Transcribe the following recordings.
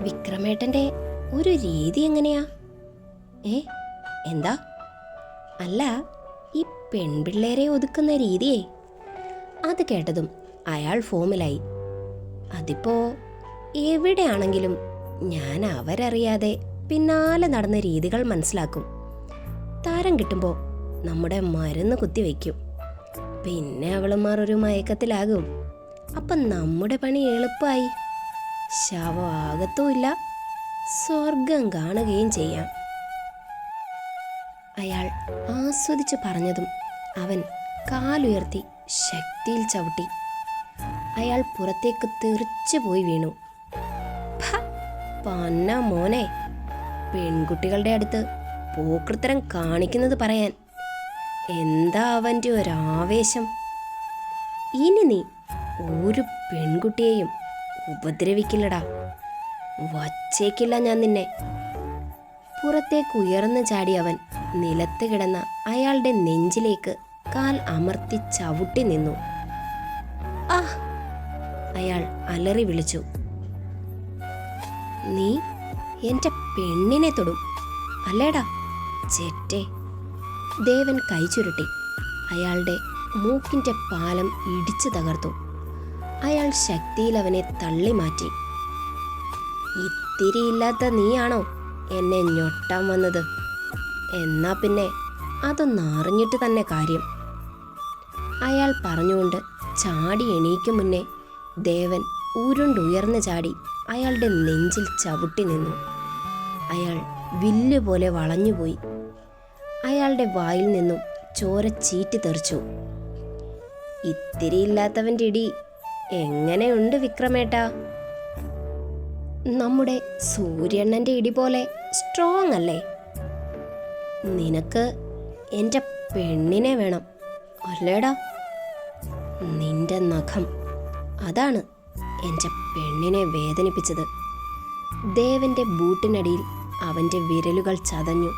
വിക്രമേട്ടൻ്റെ ഒരു രീതി എങ്ങനെയാ? ഏ എന്താ? അല്ല, ഈ പെൺപിള്ളേരെ ഒതുക്കുന്ന രീതിയേ. അത് കേട്ടതും അയാൾ ഫോമിലായി. അതിപ്പോ എവിടെയാണെങ്കിലും ഞാൻ അവരറിയാതെ പിന്നാലെ നടന്ന രീതികൾ മനസ്സിലാക്കും. താരം കിട്ടുമ്പോൾ നമ്മുടെ മരുന്ന് കുത്തിവെക്കും. പിന്നെ അവളുമാർ ഒരു മയക്കത്തിലാകും. അപ്പം നമ്മുടെ പണി എളുപ്പമായി. ശവമാകത്തുമില്ല, സ്വർഗം കാണുകയും ചെയ്യാം. അയാൾ ആസ്വദിച്ച് പറഞ്ഞതും അവൻ കാലുയർത്തി ശക്തിയിൽ ചവിട്ടി. അയാൾ പുറത്തേക്ക് തെറിച്ചു പോയി വീണു. പന്ന മോനെ, പെൺകുട്ടികളുടെ അടുത്ത് പോക്കൃത്തരം കാണിക്കുന്നത് പറയാൻ. എന്താ അവൻ്റെ ഒരാവേശം! ഇനി നീ ഒരു പെൺകുട്ടിയെയും ഉപദ്രവിക്കില്ലടാ, വച്ചേക്കില്ല ഞാൻ നിന്നെ. പുറത്തേക്ക് ഉയർന്നു ചാടി അവൻ നിലത്ത് കിടന്ന അയാളുടെ നെഞ്ചിലേക്ക് കാൽ അമർത്തി ചവിട്ടി നിന്നു. ആ! അയാൾ അലറി വിളിച്ചു. നീ എൻ്റെ പെണ്ണിനെ തൊടും അല്ലേടാ ചേറ്റേ! ദേവൻ കൈ ചുരുട്ടി അയാളുടെ മൂക്കിൻ്റെ പാലം ഇടിച്ചു തകർത്തു. അയാൾ ശക്തിയിൽ അവനെ തള്ളി മാറ്റി. ഇത്തിരിയില്ലാത്ത നീയാണോ എന്നെ ഞൊട്ടാൻ വന്നത്? എന്നാ പിന്നെ അതൊന്ന് അറിഞ്ഞിട്ട് തന്നെ കാര്യം. അയാൾ പറഞ്ഞുകൊണ്ട് ചാടി എണീക്കും മുന്നേ ദേവൻ ഉരുണ്ടുയർന്നു ചാടി അയാളുടെ നെഞ്ചിൽ ചവിട്ടി നിന്നു. അയാൾ വില്ലുപോലെ വളഞ്ഞുപോയി. അയാളുടെ വായിൽ നിന്നും ചോര ചീറ്റി തെറിച്ചു. ഇത്തിരിയില്ലാത്തവൻ്റെ ഇടി എങ്ങനെയുണ്ട് വിക്രമേട്ടാ? നമ്മുടെ സൂര്യണ്ണൻ്റെ ഇടി പോലെ സ്ട്രോങ് അല്ലേ? നിനക്ക് എൻ്റെ പെണ്ണിനെ വേണം അല്ലേടാ? നിന്റെ നഖം അതാണ് എൻ്റെ പെണ്ണിനെ വേദനിപ്പിച്ചത്. ദേവൻ്റെ ബൂട്ടിനടിയിൽ അവൻ്റെ വിരലുകൾ ചതഞ്ഞു.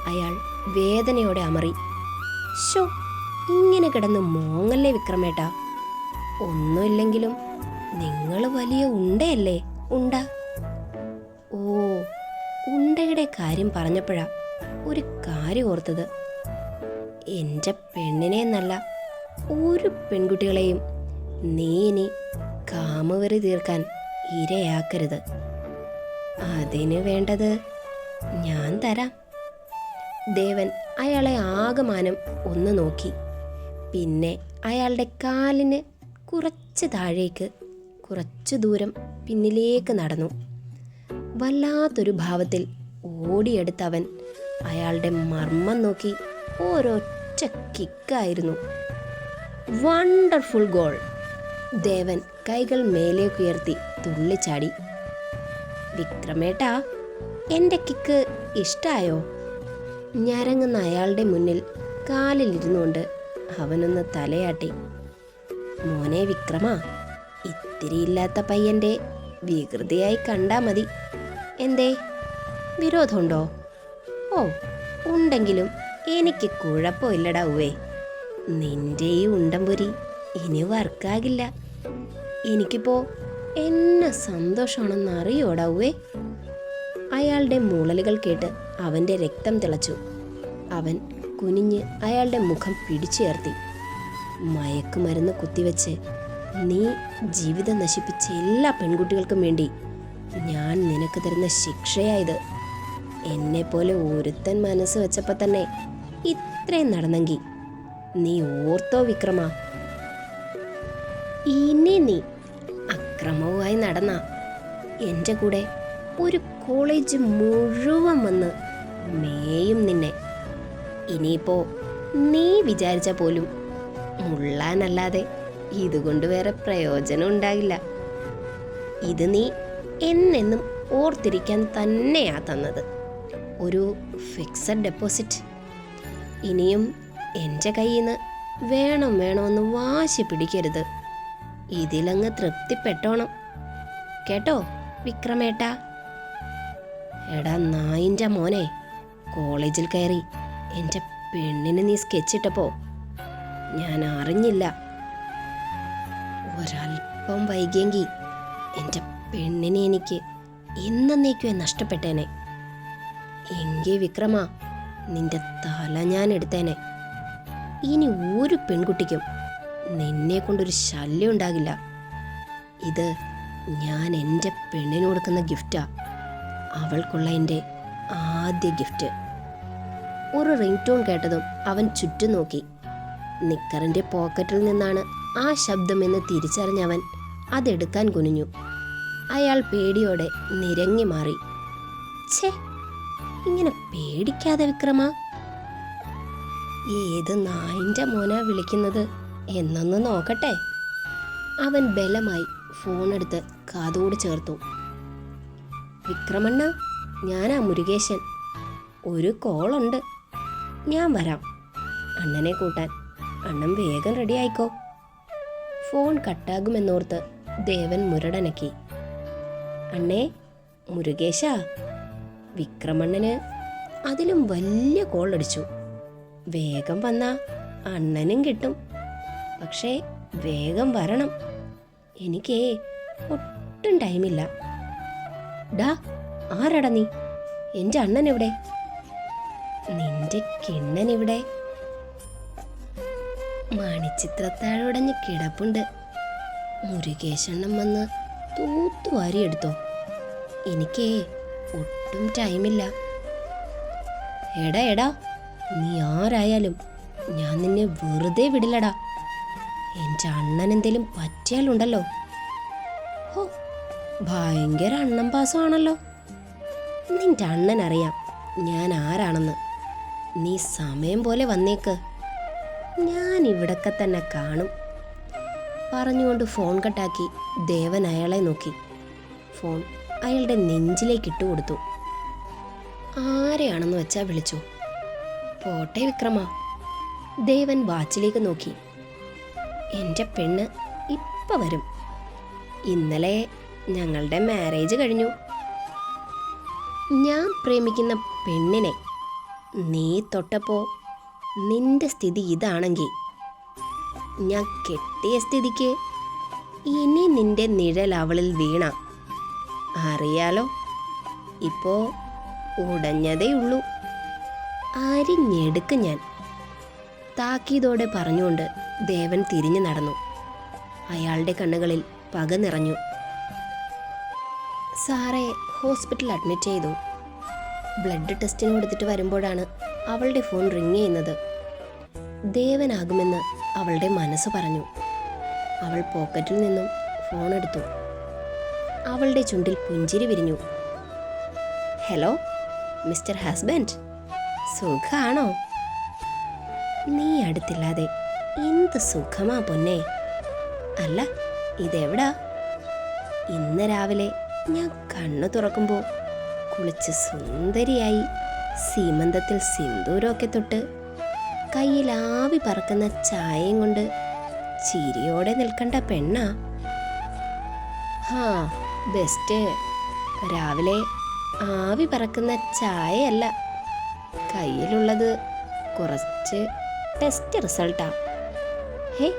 അയാൾ വേദനയോടെ അമറി. ശോ, ഇങ്ങനെ കിടന്ന് മോങ്ങല്ലേ വിക്രമേട്ടാ. ഒന്നുമില്ലെങ്കിലും നിങ്ങൾ വലിയ ഉണ്ടയല്ലേ ഉണ്ട. ഓ, ഉണ്ടയുടെ കാര്യം പറഞ്ഞപ്പോഴാ ഒരു കാര്യം ഓർത്തത്. എൻ്റെ പെണ്ണിനെ എന്നല്ല, ഒരു പെൺകുട്ടികളെയും നീ ഇനി കാമവെറി തീർക്കാൻ ഇരയാക്കരുത്. അതിന് വേണ്ടത് ഞാൻ തരാം. ദേവൻ അയാളെ ആകമാനം ഒന്ന് നോക്കി. പിന്നെ അയാളുടെ കാലിന് കുറച്ച് താഴേക്ക്, കുറച്ചു ദൂരം പിന്നിലേക്ക് നടന്നു. വല്ലാത്തൊരു ഭാവത്തിൽ ഓടിയെടുത്തവൻ അയാളുടെ മർമ്മം നോക്കി ഒരൊറ്റ കിക്കായിരുന്നു. Wonderful goal! ദേവൻ കൈകൾ മേലേക്കുയർത്തി തുള്ളിച്ചാടി. വിക്രമേട്ടാ, എൻ്റെ കിക്ക് ഇഷ്ടായോ? ഞരങ്ങുന്ന അയാളുടെ മുന്നിൽ കാലിലിരുന്നുകൊണ്ട് അവനൊന്ന് തലയാട്ടി. മോനെ വിക്രമ, ഇത്തിരിയില്ലാത്ത പയ്യൻ്റെ വികൃതിയായി കണ്ടാ മതി. എന്തേ, വിരോധമുണ്ടോ? ഓ, ഉണ്ടെങ്കിലും എനിക്ക് കുഴപ്പമില്ലടാ ഉവേ. നിന്റെ ഈ ഉണ്ടംപൊരി ഇനി വർക്കാകില്ല. എനിക്കിപ്പോ എന്നെ സന്തോഷമാണെന്ന് അറിയോടാ ഉവേ. അയാളുടെ മൂളലുകൾ കേട്ട് അവൻ്റെ രക്തം തിളച്ചു. അവൻ കുനിഞ്ഞ് അയാളുടെ മുഖം പിടിച്ചുയർത്തി. മയക്കുമരുന്ന് കുത്തിവെച്ച് നീ ജീവിതം നശിപ്പിച്ച എല്ലാ പെൺകുട്ടികൾക്കും വേണ്ടി ഞാൻ നിനക്ക് തരുന്ന ശിക്ഷയായത്. എന്നെപ്പോലെ ഒരുത്തൻ മനസ്സ് വെച്ചപ്പോൾ തന്നെ ഇത്രയും നടന്നെങ്കിൽ നീ ഓർത്തോ വിക്രമ. ഇനി നീ അക്രമവുമായി നടന്ന എൻ്റെ കൂടെ ഒരു കോളേജ് മുഴുവൻ വന്ന് മേയും നിന്നെ. ഇനിയിപ്പോ നീ വിചാരിച്ച പോലും മുള്ളാനല്ലാതെ ഇതുകൊണ്ട് വേറെ പ്രയോജനം ഉണ്ടാകില്ല. ഇത് നീ എന്നെന്നും ഓർത്തിരിക്കാൻ തന്നെയാ തന്നത്. ഒരു ഫിക്സഡ് ഡെപ്പോസിറ്റ്. ഇനിയും എൻ്റെ കയ്യിൽ നിന്ന് വേണമെന്ന് വാശി പിടിക്കരുത്. ഇതിലങ്ങ് തൃപ്തിപ്പെട്ടോണം കേട്ടോ വിക്രമേട്ടാ. എടാ നായിൻ്റെ മോനെ, കോളേജിൽ കയറി എൻ്റെ പെണ്ണിന് നീ സ്കെച്ചിട്ടപ്പോൾ ഞാൻ അറിഞ്ഞില്ല. ഒരല്പം വൈകിയെങ്കിൽ എൻ്റെ പെണ്ണിനെ എനിക്ക് എന്നേക്കുമായി നഷ്ടപ്പെട്ടേനെ. എങ്കിൽ വിക്രമ, നിന്റെ തല ഞാൻ എടുത്തേനെ. ഇനി ഒരു പെൺകുട്ടിക്കും നിന്നെ കൊണ്ടൊരു ശല്യം ഉണ്ടാകില്ല. ഇത് ഞാൻ എൻ്റെ പെണ്ണിന് കൊടുക്കുന്ന ഗിഫ്റ്റാ. അവൾക്കുള്ള എൻ്റെ ആദ്യ ഗിഫ്റ്റ്. ഒരു റിംഗ് ടോൺ കേട്ടതും അവൻ ചുറ്റും നോക്കി. നിക്കറിൻ്റെ പോക്കറ്റിൽ നിന്നാണ് ആ ശബ്ദമെന്ന് തിരിച്ചറിഞ്ഞവൻ അതെടുക്കാൻ കുനിഞ്ഞു. അയാൾ പേടിയോടെ നിരങ്ങി മാറി. ഛേ, ഇങ്ങനെ പേടിക്കാതെ വിക്രമ. ഏത് നായിൻ്റെ മോനാ വിളിക്കുന്നത് എന്നൊന്ന് നോക്കട്ടെ. അവൻ ബലമായി ഫോണെടുത്ത് കാതോട് ചേർത്തു. വിക്രമണ്ണ, ഞാനാ മുരുകേശൻ. ഒരു കോളുണ്ട്, ഞാൻ വരാം അണ്ണനെ കൂട്ടാൻ. അണ്ണൻ വേഗം റെഡി ആയിക്കോ. ഫോൺ കട്ടാകുമെന്നോർത്ത് ദേവൻ മുരടനക്കി. അണ്ണേ, മുരുകേശ. വിക്രമണ്ണന് അതിലും വലിയ കോൾ അടിച്ചു. വേഗം വന്നാ അണ്ണനും കിട്ടും. പക്ഷേ വേഗം വരണം, എനിക്കേ ഒട്ടും ടൈമില്ല. ഡാ, ആരടാ നീ? എൻ്റെ അണ്ണൻ എവിടെ? നിന്റെ കിണ്ണൻ ഇവിടെ മണിച്ചിത്രത്താഴൊടഞ്ഞ് കിടപ്പുണ്ട്. മുരുകേശണ്ണം വന്ന് തൂത്തുവാരി എടുത്തോ. എനിക്കേ ഒട്ടും ടൈമില്ല. എടാ, നീ ആരായാലും ഞാൻ നിന്നെ വെറുതെ വിടില്ലടാ. എൻ്റെ അണ്ണൻ എന്തേലും പറ്റിയാലുണ്ടല്ലോ. ഹോ, ഭയങ്കര അണ്ണൻ പാസമാണല്ലോ. നിന്റെ അണ്ണൻ അറിയാം ഞാൻ ആരാണെന്ന്. നീ സമയം പോലെ വന്നേക്ക്, ഞാൻ ഇവിടൊക്കെ തന്നെ കാണും. പറഞ്ഞുകൊണ്ട് ഫോൺ കട്ടാക്കി ദേവൻ അയാളെ നോക്കി. ഫോൺ അയാളുടെ നെഞ്ചിലേക്ക് ഇട്ടുകൊടുത്തു. ആരെയാണെന്ന് വെച്ചാ വിളിച്ചു. പോട്ടെ വിക്രമ. ദേവൻ വാച്ചിലേക്ക് നോക്കി. എൻ്റെ പെണ്ണ് ഇപ്പം വരും. ഇന്നലെ ഞങ്ങളുടെ മാരേജ് കഴിഞ്ഞു. ഞാൻ പ്രേമിക്കുന്ന പെണ്ണിനെ നീ തൊട്ടപ്പോൾ നിന്റെ സ്ഥിതി ഇതാണെങ്കിൽ, ഞാൻ കെട്ടിയ സ്ഥിതിക്ക് ഇനി നിന്റെ നിഴൽ അവളിൽ വീണ അറിയാലോ. ഇപ്പോൾ ഉടഞ്ഞതേ ഉള്ളൂ, അരിഞ്ഞെടുക്ക് ഞാൻ. താക്കീതോടെ പറഞ്ഞുകൊണ്ട് ദേവൻ തിരിഞ്ഞു നടന്നു. അയാളുടെ കണ്ണുകളിൽ പക നിറഞ്ഞു. സാറെ ഹോസ്പിറ്റലിൽ അഡ്മിറ്റ് ചെയ്തു. ബ്ലഡ് ടെസ്റ്റിന് കൊടുത്തിട്ട് വരുമ്പോഴാണ് അവളുടെ ഫോൺ റിങ് ചെയ്യുന്നത്. ദേവനാകുമെന്ന് അവളുടെ മനസ്സ് പറഞ്ഞു. അവൾ പോക്കറ്റിൽ നിന്നും ഫോൺ എടുത്തു. അവളുടെ ചുണ്ടിൽ പുഞ്ചിരി വിരിഞ്ഞു. ഹലോ മിസ്റ്റർ ഹസ്ബൻഡ്, സുഖാണോ? നീ അടുത്തില്ലാതെ എന്ത് സുഖമാ പൊന്നേ. അല്ല, ഇതെവിടാ? ഇന്ന് രാവിലെ ഞാൻ കണ്ണു തുറക്കുമ്പോൾ കുളിച്ച് സുന്ദരിയായി സീമന്തത്തിൽ സിന്ദൂരമൊക്കെ തൊട്ട് കയ്യിൽ ആവി പറക്കുന്ന ചായയും കൊണ്ട് ചിരിയോടെ നിൽക്കേണ്ട പെണ്ണാ. ഹാ, ബെസ്റ്റ്. രാവിലെ ആവി പറക്കുന്ന ചായയല്ല, കയ്യിലുള്ളത് കുറച്ച് ടെസ്റ്റ് റിസൾട്ടാ. ഹേ,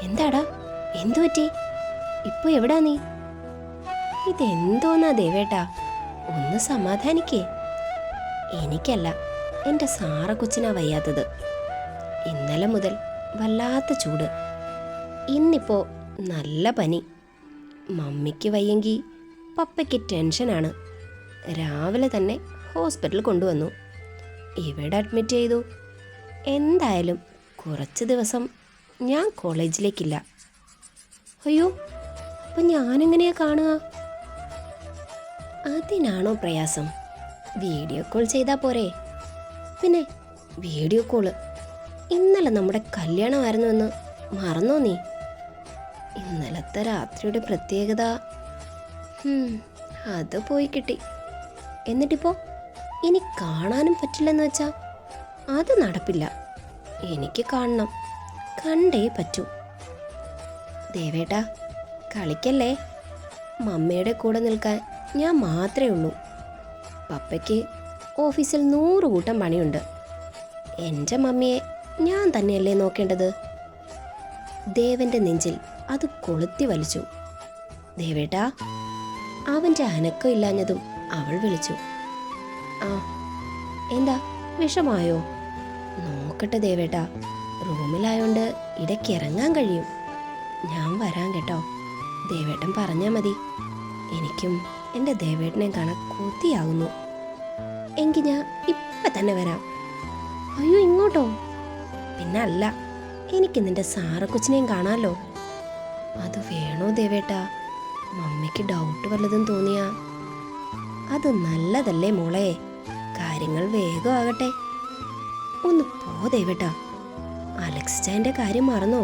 എന്താടാ, എന്തു പറ്റി? ഇപ്പോൾ എവിടാ നീ? ഇതെന്തോന്നാ ദേവേട്ടാ, ഒന്ന് സമാധാനിക്കേ. എനിക്കല്ല, എൻ്റെ സാറ കൊച്ചിനാ വയ്യാത്തത്. ഇന്നലെ മുതൽ വല്ലാത്ത ചൂട്, ഇന്നിപ്പോൾ നല്ല പനി. മമ്മിക്ക് വയ്യെങ്കിൽ പപ്പയ്ക്ക് ടെൻഷനാണ്. രാവിലെ തന്നെ ഹോസ്പിറ്റലിൽ കൊണ്ടുവന്നു. ഇവിടെ അഡ്മിറ്റ് ചെയ്തു. എന്തായാലും കുറച്ച് ദിവസം ഞാൻ കോളേജിലേക്കില്ല. അയ്യോ, അപ്പം ഞാനെങ്ങനെയാ കാണുക? അതിനാണോ പ്രയാസം? വീഡിയോ കോൾ ചെയ്താൽ പോരെ? പിന്നെ വീഡിയോ കോള് ഇന്നലെ നമ്മുടെ കല്യാണമായിരുന്നുവെന്ന് മറന്നോ നീ? ഇന്നലത്തെ രാത്രിയുടെ പ്രത്യേകത അത് പോയി കിട്ടി. എന്നിട്ടിപ്പോൾ ഇനി കാണാനും പറ്റില്ലെന്ന് വെച്ചാൽ അത് നടപ്പില്ല. എനിക്ക് കാണണം, കണ്ടേ പറ്റൂ. ദേവേട്ടാ, കളിക്കല്ലേ. മമ്മിയുടെ കൂടെ നിൽക്കാൻ ഞാൻ മാത്രമേ ഉള്ളൂ. പപ്പയ്ക്ക് ഓഫീസിൽ 100 കൂട്ടം പണിയുണ്ട്. എൻ്റെ മമ്മിയെ ഞാൻ തന്നെയല്ലേ നോക്കേണ്ടത്? ദേവൻ്റെ നെഞ്ചിൽ അത് കൊളുത്തി വലിച്ചു. ദേവേട്ടാ, അവൻ്റെ അനക്കം ഇല്ലാഞ്ഞതും അവൾ വിളിച്ചു. ആ, എന്താ വിഷമായോ? നോക്കട്ടെ ദേവേട്ടാ, റൂമിലായോണ്ട് ഇടയ്ക്ക് ഇറങ്ങാൻ കഴിയും. ഞാൻ വരാൻ കേട്ടോ. ദേവേട്ടൻ പറഞ്ഞാൽ മതി. എനിക്കും എൻ്റെ ദേവേട്ടനെ കാണാൻ കൊതിയാകുന്നു. എങ്കിൽ ഞാൻ ഇപ്പം തന്നെ വരാം. അയ്യോ, ഇങ്ങോട്ടോ? പിന്നെ അല്ല, എനിക്ക് നിന്റെ സാറക്കൊച്ചിനെയും കാണാമല്ലോ. അത് വേണോ ദേവേട്ടാ? മമ്മിക്ക് ഡൗട്ട് വല്ലതും തോന്നിയാ? അത് നല്ലതല്ലേ മോളെ, കാര്യങ്ങൾ വേഗമാകട്ടെ. ഒന്ന് പോ ദേവേട്ടാ. അലക്സ് ചായന്റെ കാര്യം മറന്നോ?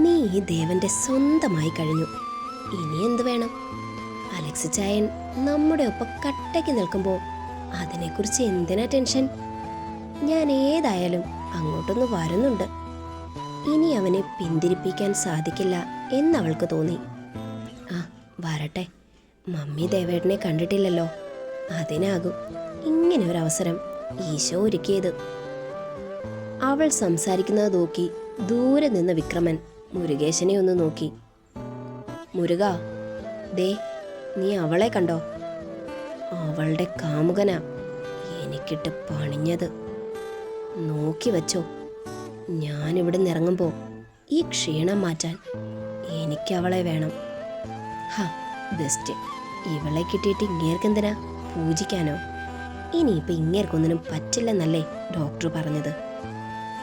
നീ ഈ ദേവന്റെ സ്വന്തമായി കഴിഞ്ഞു. ഇനി എന്ത് വേണം? അലക്സ് ചായൻ നമ്മുടെ ഒപ്പം കട്ടയ്ക്ക് നിൽക്കുമ്പോൾ അതിനെക്കുറിച്ച് എന്തിനാ ടെൻഷൻ? ഞാൻ ഏതായാലും അങ്ങോട്ടൊന്ന് വരുന്നുണ്ട്. ഇനി അവനെ പിന്തിരിപ്പിക്കാൻ സാധിക്കില്ല എന്നവൾക്ക് തോന്നി. ആ, വരട്ടെ. മമ്മി ദേവേട്ടനെ കണ്ടിട്ടില്ലല്ലോ. അതിനാകും ഇങ്ങനെ ഒരു അവസരം ഈശോ ഒരുക്കിയത്. അവൾ സംസാരിക്കുന്നത് നോക്കി ദൂരെ നിന്ന വിക്രമൻ മുരുകേശനെ ഒന്ന് നോക്കി. മുരുക, ദേ, നീ അവളെ കണ്ടോ? അവളുടെ കാമുകനാ എനിക്കിട്ട് പണിഞ്ഞത്. നോക്കി വച്ചോ. ഞാനിവിടെ നിന്നിറങ്ങുമ്പോൾ ഈ ക്ഷീണം മാറ്റാൻ എനിക്കവളെ വേണം. ഹാ, ബെസ്റ്റ്. ഇവളെ കിട്ടിയിട്ട് ഇങ്ങേർക്കെന്തിനാ? പൂജിക്കാനോ? ഇനിയിപ്പോൾ ഇങ്ങേർക്കൊന്നിനും പറ്റില്ലെന്നല്ലേ ഡോക്ടർ പറഞ്ഞത്?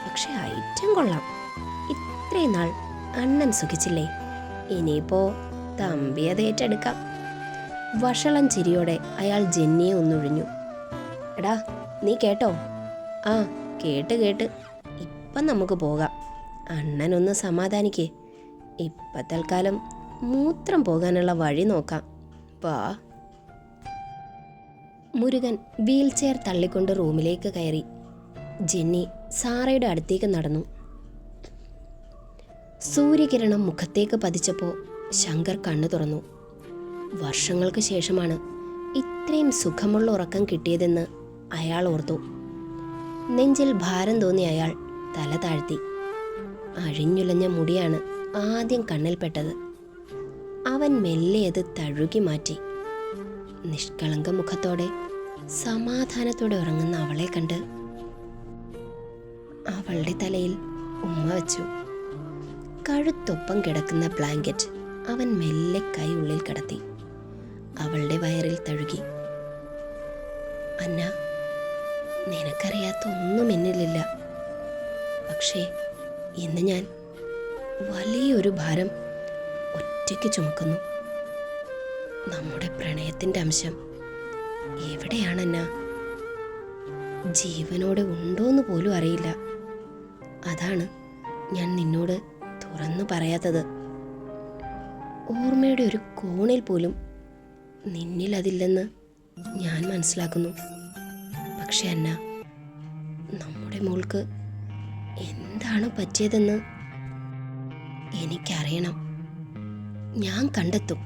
പക്ഷെ ഐറ്റം കൊള്ളാം. ഇത്രയും നാൾ അണ്ണൻ സുഖിച്ചില്ലേ? ഇനിയിപ്പോ തമ്പി അത് ഏറ്റെടുക്കാം. വഷളം ചിരിയോടെ അയാൾ ജെന്നിയെ ഒന്നൊഴിഞ്ഞു. എടാ, നീ കേട്ടോ? ആ, കേട്ട്. ഇപ്പം നമുക്ക് പോകാം. അണ്ണനൊന്ന് സമാധാനിക്കേ. ഇപ്പം തൽക്കാലം മൂത്രം പോകാനുള്ള വഴി നോക്കാം. വാ. മുരുകൻ വീൽ ചെയർ തള്ളിക്കൊണ്ട് റൂമിലേക്ക് കയറി. ജെന്നി സാറയുടെ അടുത്തേക്ക് നടന്നു. സൂര്യകിരണം മുഖത്തേക്ക് പതിച്ചപ്പോൾ ശങ്കർ കണ്ണു തുറന്നു. വർഷങ്ങൾക്ക് ശേഷമാണ് ഇത്രയും സുഖമുള്ള ഉറക്കം കിട്ടിയതെന്ന് അയാൾ ഓർത്തു. നെഞ്ചിൽ ഭാരം തോന്നി അയാൾ തല താഴ്ത്തി. അഴിഞ്ഞുലഞ്ഞ മുടിയാണ് ആദ്യം കണ്ണിൽപ്പെട്ടത്. അവൻ മെല്ലെ അത് തഴുകി മാറ്റി. നിഷ്കളങ്ക മുഖത്തോടെ സമാധാനത്തോടെ ഉറങ്ങുന്ന അവളെ കണ്ട് അവളുടെ തലയിൽ ഉമ്മ വച്ചു. കഴുത്തൊപ്പം കിടക്കുന്ന ബ്ലാങ്കറ്റ് അവൻ മെല്ലെ കൈ ഉള്ളിൽ കടത്തി അവളുടെ വയറിൽ തഴുകി. അന്ന, നിനക്കറിയാത്ത ഒന്നും എന്നിലില്ല. പക്ഷേ ഇന്ന് ഞാൻ വലിയൊരു ഭാരം ഒറ്റയ്ക്ക് ചുമക്കുന്നു. നമ്മുടെ പ്രണയത്തിൻ്റെ അംശം എവിടെയാണെന്നാ? ജീവനോടെ ഉണ്ടോന്ന് പോലും അറിയില്ല. അതാണ് ഞാൻ നിന്നോട് തുറന്നു പറയാത്തത്. ഓർമ്മയുടെ ഒരു കോണിൽ പോലും നിന്നിൽ അതില്ലെന്ന് ഞാൻ മനസ്സിലാക്കുന്നു. പക്ഷെ അന്ന, നമ്മുടെ മോൾക്ക് എന്താണ് പറ്റിയതെന്ന് എനിക്കറിയണം. ഞാൻ കണ്ടെത്തും.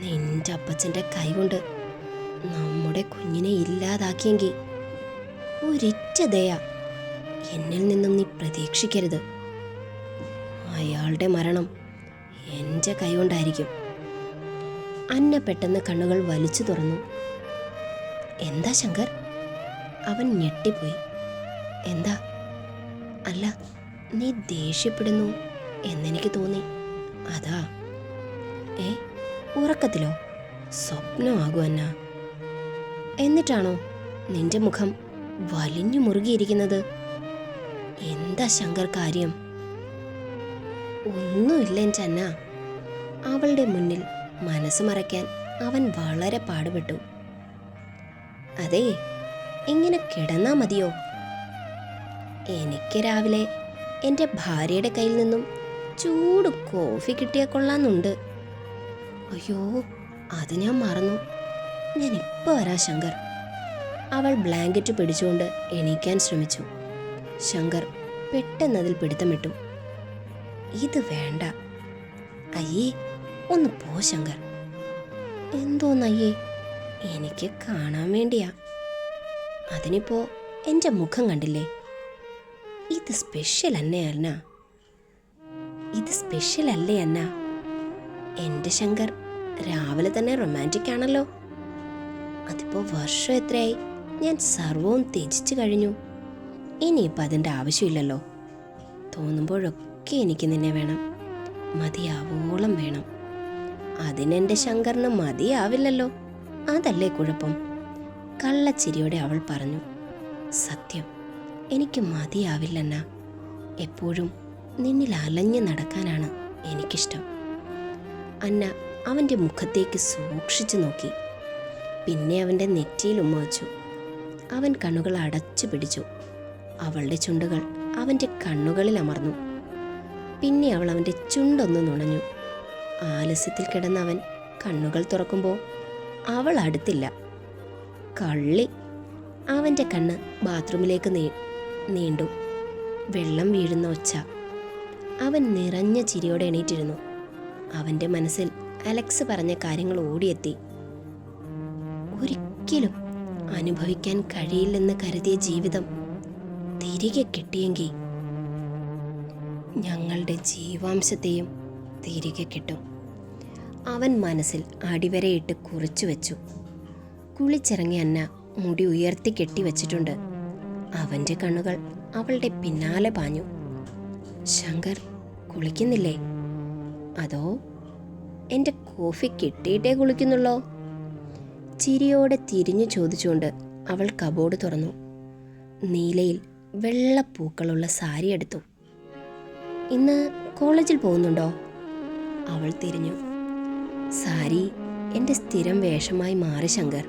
നിന്റെ അപ്പച്ചൻ്റെ കൈകൊണ്ട് നമ്മുടെ കുഞ്ഞിനെ ഇല്ലാതാക്കിയെങ്കിൽ ഒരിറ്റ ദയ എന്നിൽ നിന്നും നീ പ്രതീക്ഷിക്കരുത്. അയാളുടെ മരണം എൻ്റെ കൈകൊണ്ടായിരിക്കും. അന്ന പെട്ടെന്ന് കണ്ണുകൾ വലിച്ചു തുറന്നു. എന്താ ശങ്കർ? അവൻ ഞെട്ടിപ്പോയി. എന്താ? അല്ല, നീ ദേഷ്യപ്പെടുന്നു എന്നെനിക്ക് തോന്നി. അതാ. ഉറക്കത്തിലോ? സ്വപ്നമാകും അന്ന. എന്നിട്ടാണോ നിന്റെ മുഖം വലിഞ്ഞു മുറുകിയിരിക്കുന്നത്? എന്താ ശങ്കർ കാര്യം? ഒന്നുമില്ല എൻ്റെ അന്ന. അവളുടെ മുന്നിൽ മനസ്സ് മറയ്ക്കാൻ അവൻ വളരെ പാടുപെട്ടു. അതെ, ഇങ്ങനെ കിടന്നാ മതിയോ? എനിക്ക് രാവിലെ എൻ്റെ ഭാര്യയുടെ കയ്യിൽ നിന്നും ചൂട് കോഫി കിട്ടിയാൽ കൊള്ളാന്നുണ്ട്. അയ്യോ, അത് ഞാൻ മറന്നു. ഞാൻ ഇപ്പോൾ വരാം ശങ്കർ. അവൾ ബ്ലാങ്കറ്റ് പിടിച്ചുകൊണ്ട് എണീക്കാൻ ശ്രമിച്ചു. ശങ്കർ പെട്ടെന്നതിൽ പിടുത്തമിട്ടു. ഇത് വേണ്ട. അയ്യേ, ഒന്ന് പോ ശങ്കർ. എന്തോന്നയ്യേ? എനിക്ക് കാണാൻ വേണ്ടിയാ. അതിനിപ്പോ എൻ്റെ മുഖം കണ്ടില്ലേ? ഇത് സ്പെഷ്യൽ അല്ലേ അന്ന? ഇത് സ്പെഷ്യൽ അല്ലേ അന്ന? എൻ്റെ ശങ്കർ രാവിലെ തന്നെ റൊമാൻറ്റിക് ആണല്ലോ. അതിപ്പോൾ വർഷം എത്രയായി, ഞാൻ സർവവും ത്യജിച്ചു കഴിഞ്ഞു. ഇനിയിപ്പോൾ അതിൻ്റെ ആവശ്യമില്ലല്ലോ. തോന്നുമ്പോഴൊക്കെ എനിക്ക് നിന്നെ വേണം, മതിയാവോളം വേണം. അതിനെൻ്റെ ശങ്കറിന് മതിയാവില്ലല്ലോ, അതല്ലേ കുഴപ്പം. കള്ളച്ചിരിയോടെ അവൾ പറഞ്ഞു. സത്യം, എനിക്ക് മതിയാവില്ലെന്നാ. എപ്പോഴും നിന്നിൽ അലഞ്ഞു നടക്കാനാണ് എനിക്കിഷ്ടം. അന്ന അവൻ്റെ മുഖത്തേക്ക് സൂക്ഷിച്ചു നോക്കി. പിന്നെ അവൻ്റെ നെറ്റിയിൽ ഉമ്മ വച്ചു. അവൻ കണ്ണുകൾ അടച്ചു പിടിച്ചു. അവളുടെ ചുണ്ടുകൾ അവൻ്റെ കണ്ണുകളിൽ അമർന്നു. പിന്നെ അവൾ അവൻ്റെ ചുണ്ടൊന്ന് നുണഞ്ഞു. ആലസ്യത്തിൽ കിടന്ന അവൻ കണ്ണുകൾ തുറക്കുമ്പോൾ അവൾ അടുത്തില്ല. കള്ളി. അവൻ്റെ കണ്ണ് ബാത്റൂമിലേക്ക് നീണ്ടു. വെള്ളം വീഴുന്ന ഒച്ച. അവൻ നിറഞ്ഞ ചിരിയോടെ എണീറ്റിരുന്നു. അവൻ്റെ മനസ്സിൽ അലക്സ് പറഞ്ഞ കാര്യങ്ങൾ ഓടിയെത്തി. ഒരിക്കലും അനുഭവിക്കാൻ കഴിയില്ലെന്ന് കരുതിയ ജീവിതം തിരികെ കിട്ടിയെങ്കിൽ ഞങ്ങളുടെ ജീവാംശത്തെയും തിരികെ കിട്ടും. അവൻ മനസ്സിൽ അടിവരയിട്ട് കുറിച്ചു വെച്ചു. കുളിച്ചിറങ്ങിയ അന്ന മുടി ഉയർത്തി കെട്ടിവെച്ചിട്ടുണ്ട്. അവൻ്റെ കണ്ണുകൾ അവളുടെ പിന്നാലെ പാഞ്ഞു. ശങ്കർ കുളിക്കുന്നില്ലേ? അതോ എൻ്റെ കോഫി കിട്ടിയിട്ടേ കുളിക്കുന്നുള്ളോ? ചിരിയോടെ തിരിഞ്ഞു ചോദിച്ചുകൊണ്ട് അവൾ കബോർഡ് തുറന്നു. നീലയിൽ വെള്ളപ്പൂക്കളുള്ള സാരി എടുത്തു. ഇന്ന് കോളേജിൽ പോകുന്നുണ്ടോ? അവൾ തിരിഞ്ഞു. സാരി എൻ്റെ സ്ഥിരം വേഷമായി മാറി ശങ്കർ.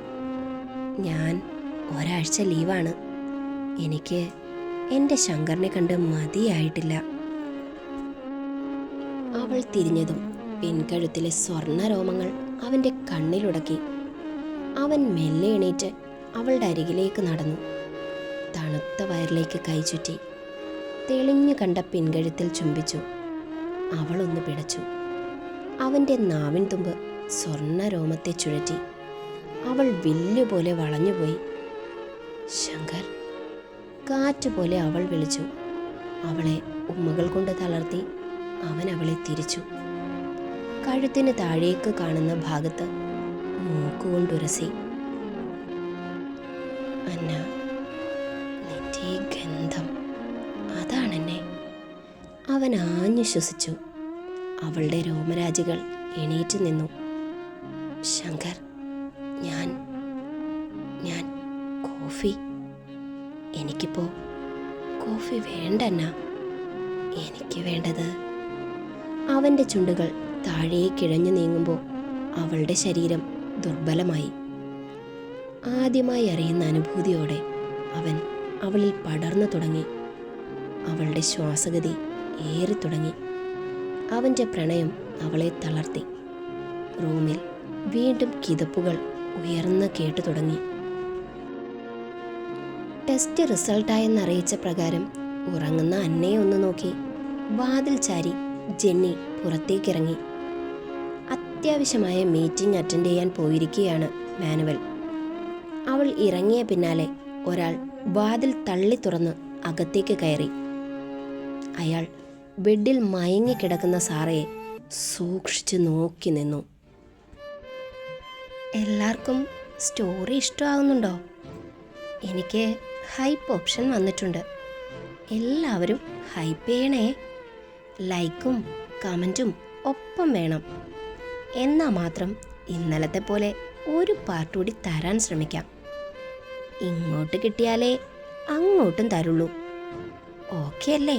ഞാൻ ഒരാഴ്ച ലീവാണ്. എനിക്ക് എൻ്റെ ശങ്കറിനെ കണ്ട് മതിയായിട്ടില്ല. അവൾ തിരിഞ്ഞതും പിൻകഴുത്തിലെ സ്വർണ്ണ രോമങ്ങൾ അവൻ്റെ കണ്ണിലുടക്കി. അവൻ മെല്ലെ എണീറ്റ് അവളുടെ അരികിലേക്ക് നടന്നു. തണുത്ത വയറിലേക്ക് കൈചുറ്റി തെളിഞ്ഞു കണ്ട പിൻകഴുത്തിൽ ചുംബിച്ചു. അവളൊന്ന് പിടച്ചു. അവൻ്റെ നാവിൻ തുമ്പ് സ്വർണ്ണ രോമത്തെ ചുഴറ്റി. അവൾ വില്ലുപോലെ വളഞ്ഞുപോയി. ശങ്കർ. കാറ്റുപോലെ അവൾ വിളിച്ചു. അവളെ ഉമ്മകൾ കൊണ്ട് തളർത്തി അവൻ അവളെ തിരിച്ചു. കഴുത്തിന് താഴേക്ക് കാണുന്ന ഭാഗത്ത് മൂക്കുകൊണ്ടുരസി. അന്ന, നിന്റെ ഈ ഗന്ധം, അതാണെന്നെ. അവൻ ആഞ്ഞു ശ്വസിച്ചു. അവളുടെ രോമരാജികൾ എണീറ്റ് നിന്നു. ശങ്കർ, ഞാൻ കോഫി. എനിക്കിപ്പോ കോഫി വേണ്ടന്ന. എനിക്ക് വേണ്ടത്. അവൻ്റെ ചുണ്ടുകൾ താഴേക്കിഴഞ്ഞു നീങ്ങുമ്പോൾ അവളുടെ ശരീരം ദുർബലമായി. ആദ്യമായി അറിയുന്ന അനുഭൂതിയോടെ അവൻ അവളിൽ പടർന്നു തുടങ്ങി. അവളുടെ ശ്വാസഗതി ഏറി തുടങ്ങി. അവൻ്റെ പ്രണയം അവളെ തളർത്തി. റൂമിൽ വീണ്ടും കിതപ്പുകൾ ഉയർന്ന് കേട്ടു തുടങ്ങി. ടെസ്റ്റ് റിസൾട്ടായെന്നറിയിച്ച പ്രകാരം ഉറങ്ങുന്ന അന്നയെ ഒന്ന് നോക്കി വാതിൽ ചാരി ജെന്നി പുറത്തേക്കിറങ്ങി. അത്യാവശ്യമായ മീറ്റിംഗ് അറ്റൻഡ് ചെയ്യാൻ പോയിരിക്കുകയാണ് മാനുവൽ. അവൾ ഇറങ്ങിയ പിന്നാലെ ഒരാൾ വാതിൽ തള്ളി തുറന്ന് അകത്തേക്ക് കയറി. അയാൾ ബെഡിൽ മയങ്ങിക്കിടക്കുന്ന സാറയെ സൂക്ഷിച്ചു നോക്കി നിന്നു. എല്ലാവർക്കും സ്റ്റോറി ഇഷ്ടമാകുന്നുണ്ടോ? എനിക്ക് ഹൈപ്പ് ഓപ്ഷൻ വന്നിട്ടുണ്ട്. എല്ലാവരും ഹൈപ്പ് ചെയ്യണേ. ലൈക്കും കമൻറ്റും ഒപ്പം വേണം. എന്നാൽ മാത്രം ഇന്നലത്തെ പോലെ ഒരു പാർട്ട് കൂടി തരാൻ ശ്രമിക്കാം. ഇങ്ങോട്ട് കിട്ടിയാലേ അങ്ങോട്ടും തരുള്ളൂ. ഓക്കെ അല്ലേ?